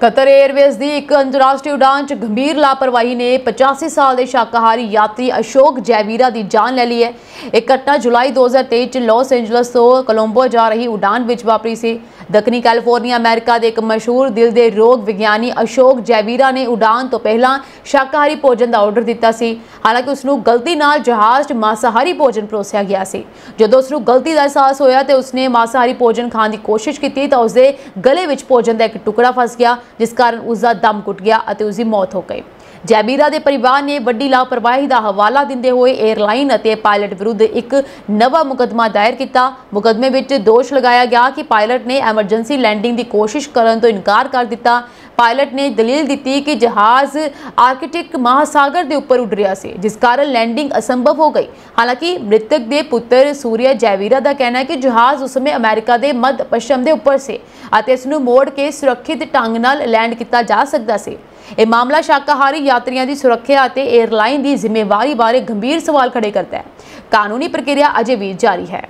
कतर एयरवेज की एक अंतरराष्ट्रीय उड़ान च गंभीर लापरवाही ने 85 साल के शाकाहारी यात्री अशोक जयवीरा की जान ले ली है। एक घटना जुलाई 2023 च लॉस एंजलस तो कोलंबो जा रही उड़ान विच वापरी सी। दक्षिणी कैलिफोर्निया अमेरिका के एक मशहूर दिल के रोग विज्ञानी अशोक जयवीरा ने उड़ान तो पहला शाकाहारी भोजन का ऑर्डर दिता सी। हालांकि उसनूं गलती नाल जहाज़ च मांसाहारी भोजन परोसिया गया सी। जदों उसनूं गलती का एहसास होया तो उसने मांसाहारी भोजन खाने की कोशिश की तो उसके गले विच भोजन का एक टुकड़ा फस गया, जिस कारण उसका दम घुट गया और उसकी मौत हो गई। जयवीरा के परिवार ने वड्डी लापरवाही का हवाला देंदे हुए एयरलाइन और पायलट विरुद्ध एक नवा मुकदमा दायर किया। मुकदमे में दोष लगाया गया कि पायलट ने एमरजेंसी लैंडिंग की कोशिश करने तो इनकार कर दिता। ਪਾਇਲਟ ਨੇ ਦਲੀਲ ਦਿੱਤੀ ਕਿ ਜਹਾਜ਼ ਆਰਕਟਿਕ ਮਹਾਸਾਗਰ ਦੇ ਉੱਪਰ ਉੱਡ ਰਿਹਾ ਸੀ, ਜਿਸ ਕਾਰਨ ਲੈਂਡਿੰਗ ਅਸੰਭਵ ਹੋ ਗਈ। ਹਾਲਾਂਕਿ ਮ੍ਰਿਤਕ ਦੇ ਪੁੱਤਰ ਸੂਰਿਆ ਜੈਵੀਰਾ ਦਾ ਕਹਿਣਾ ਹੈ ਕਿ ਜਹਾਜ਼ ਉਸ ਸਮੇਂ ਅਮਰੀਕਾ ਦੇ ਮੱਧ ਪੱਛਮ ਦੇ ਉੱਪਰ ਸੀ ਅਤੇ ਇਸ ਨੂੰ ਮੋੜ ਕੇ ਸੁਰੱਖਿਅਤ ਢੰਗ ਨਾਲ ਲੈਂਡ ਕੀਤਾ ਜਾ ਸਕਦਾ ਸੀ। ਇਹ ਮਾਮਲਾ ਸ਼ਾਕਾਹਾਰੀ ਯਾਤਰੀਆਂ ਦੀ ਸੁਰੱਖਿਆ ਅਤੇ 에ਅਰਲਾਈਨ ਦੀ ਜ਼ਿੰਮੇਵਾਰੀ ਬਾਰੇ ਗੰਭੀਰ ਸਵਾਲ ਖੜੇ ਕਰਦਾ ਹੈ। ਕਾਨੂੰਨੀ ਪ੍ਰਕਿਰਿਆ ਅਜੇ ਵੀ ਜਾਰੀ ਹੈ।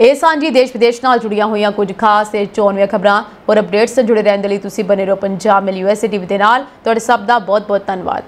ਇਹ ਸਾਂਝੀ ਦੇਸ਼ ਵਿਦੇਸ਼ ਨਾਲ ਜੁੜੀਆਂ ਹੋਈਆਂ ਕੁਝ ਖਾਸ ਤੇ ਚੋਣਵੀਆਂ ਖਬਰਾਂ ਔਰ ਅਪਡੇਟਸ ਨਾਲ ਜੁੜੇ ਰਹਿਣ ਦੇ ਲਈ ਤੁਸੀਂ ਬਨੇ ਰਹੋ ਪੰਜਾਬ ਮਿਲ USA TV ਦੇ ਨਾਲ। ਤੁਹਾਡੇ ਸਭ ਦਾ ਬਹੁਤ ਬਹੁਤ ਧੰਨਵਾਦ।